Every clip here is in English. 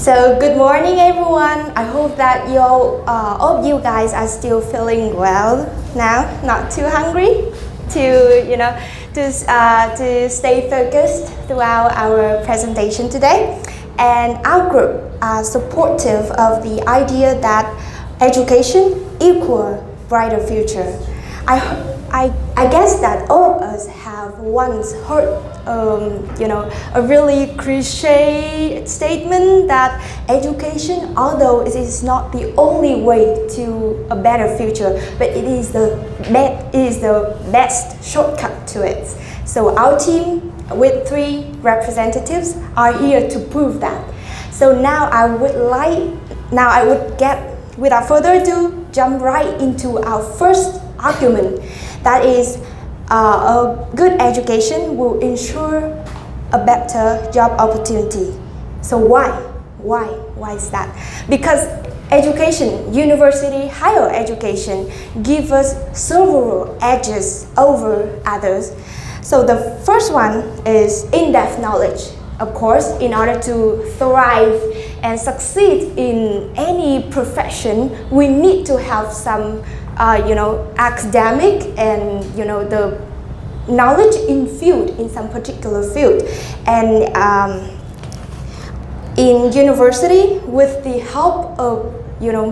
So good morning, everyone. I hope that all of you guys are still feeling well now, not too hungry, to stay focused throughout our presentation today. And our group are supportive of the idea that education equal brighter future. I guess that all of us have once heard, a really cliche statement that education, although it is not the only way to a better future, but it is the best shortcut to it. So our team with 3 representatives are here to prove that. So now I would get, without further ado, jump right into our first argument. That is, a good education will ensure a better job opportunity. So why? Why is that? Because education, university, higher education, give us several edges over others. So the first one is in-depth knowledge. Of course, in order to thrive and succeed in any profession, we need to have some academic and the knowledge in some particular field. And in university, with the help of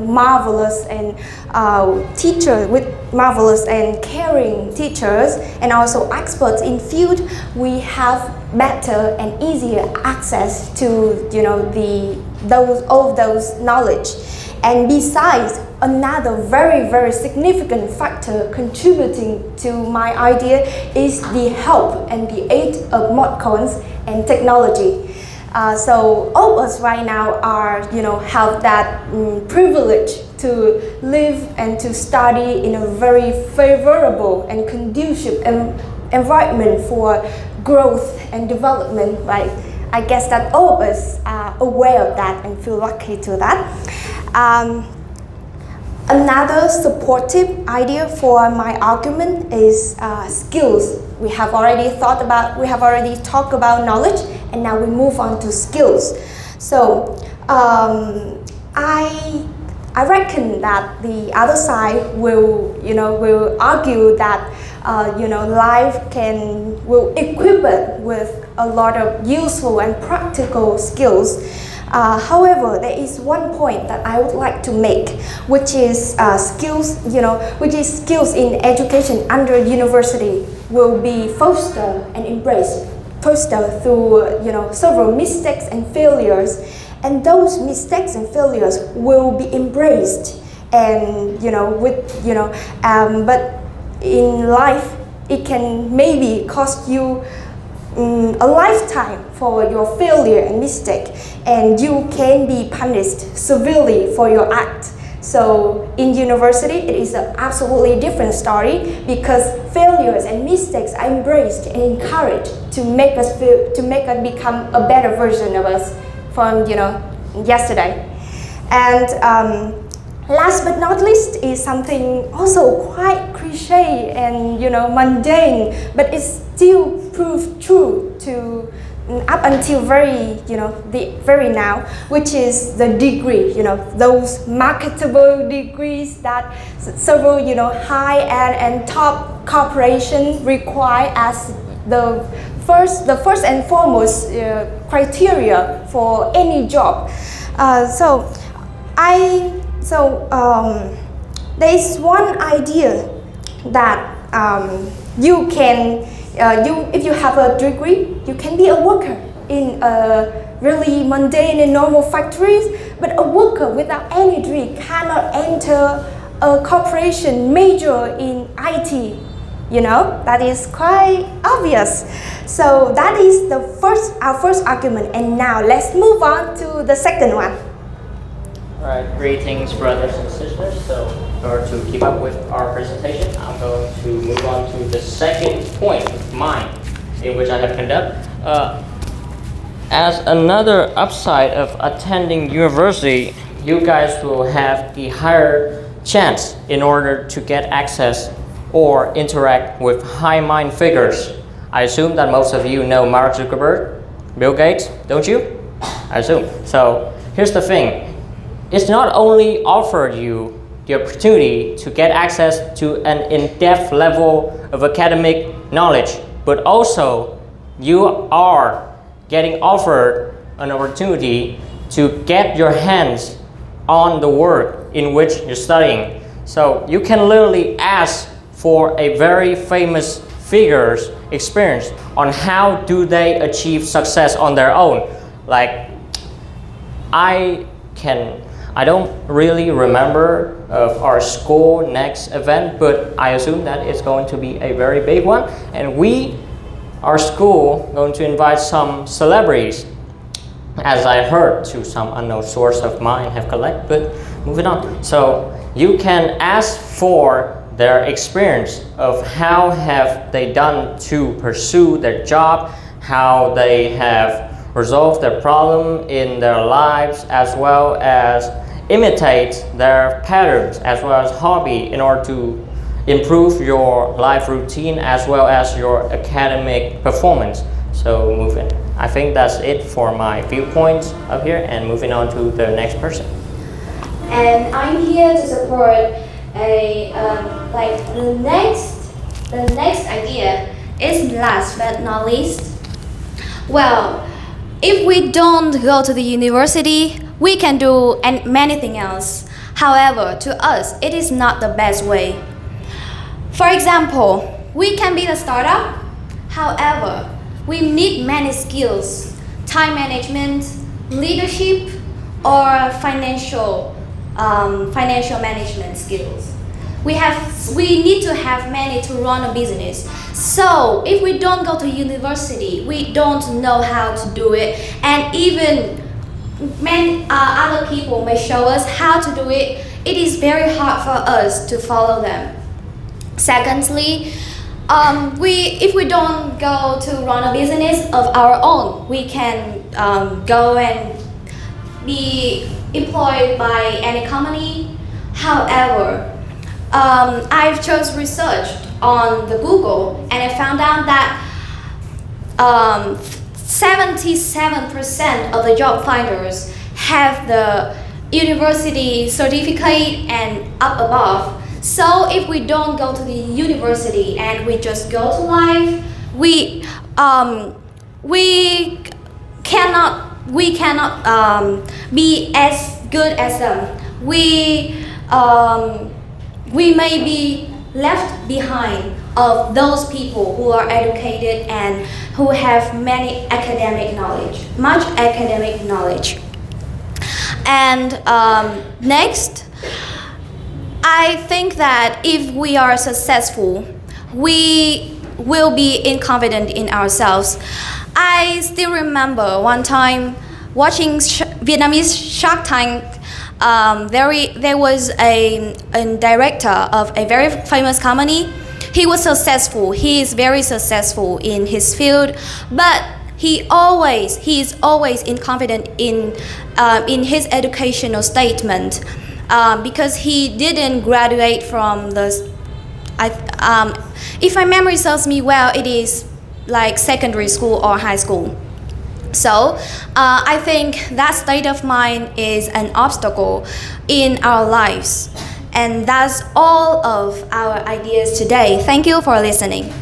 marvelous and teachers, with marvelous and caring teachers, and also experts in field, we have better and easier access to those knowledge. And besides, another very significant factor contributing to my idea is the help and the aid of smartphones and technology. So all of us right now have that privilege to live and to study in a very favorable and conducive environment for growth and development, right? I guess that all of us are aware of that and feel lucky to that. Another supportive idea for my argument is skills. We have already talked about knowledge, and now we move on to skills. So I reckon that the other side will argue that life will equip it with a lot of useful and practical skills. However, there is one point that I would like to make, which is skills in education under university will be fostered and embraced through several mistakes and failures, and those mistakes and failures will be embraced, and but in life it can maybe cost you a lifetime for your failure and mistake, and you can be punished severely for your act. So in university, it is an absolutely different story, because failures and mistakes are embraced and encouraged to make us become a better version of us from yesterday. And last but not least is something also quite cliche and mundane, but it's still proved true to up until very now, which is the degree. Those marketable degrees that several high-end and top corporations require as the first and foremost criteria for any job. There is one idea that if you have a degree, you can be a worker in a really mundane and normal factories, but a worker without any degree cannot enter a corporation major in IT. That is quite obvious. So that is our first argument, and now let's move on to the second one. Alright, greetings brothers and sisters. So in order to keep up with our presentation, I'm going to move on to the second point of mine, in which I have conducted. As another upside of attending university, you guys will have the higher chance in order to get access or interact with high-mind figures. I assume that most of you know Mark Zuckerberg, Bill Gates, don't you? I assume. So here's the thing. It's not only offered you the opportunity to get access to an in-depth level of academic knowledge, but also you are getting offered an opportunity to get your hands on the work in which you're studying. So you can literally ask for a very famous figure's experience on how do they achieve success on their own. Like I don't really remember of our school next event, but I assume that it's going to be a very big one, and our school, going to invite some celebrities, as I heard to some unknown source of mine have collected. But moving on, so you can ask for their experience of how have they done to pursue their job, how they have resolve their problem in their lives, as well as imitate their patterns as well as hobby in order to improve your life routine as well as your academic performance. So moving, I think that's it for my viewpoints up here, and moving on to the next person. And I'm here to support the next idea is last but not least. Well, if we don't go to the university, we can do many things else. However, to us, it is not the best way. For example, we can be a startup. However, we need many skills, time management, leadership, or financial management skills. We need to have many to run a business. So if we don't go to university, we don't know how to do it, and even many other people may show us how to do it. It is very hard for us to follow them. Secondly, if we don't go to run a business of our own, we can go and be employed by any company. However, I've just researched on the Google, and I found out that 77% of the job finders have the university certificate and up above. So if we don't go to the university and we just go to life, we cannot be as good as them. We may be left behind of those people who are educated and who have much academic knowledge. And next, I think that if we are successful, we will be confident in ourselves. I still remember one time watching Vietnamese Shark Tank. There was a director of a very famous company. He was successful. He is very successful in his field, but he is always confident in his educational statement, because he didn't graduate from if my memory serves me well, it is like secondary school or high school. So I think that state of mind is an obstacle in our lives. And that's all of our ideas today. Thank you for listening.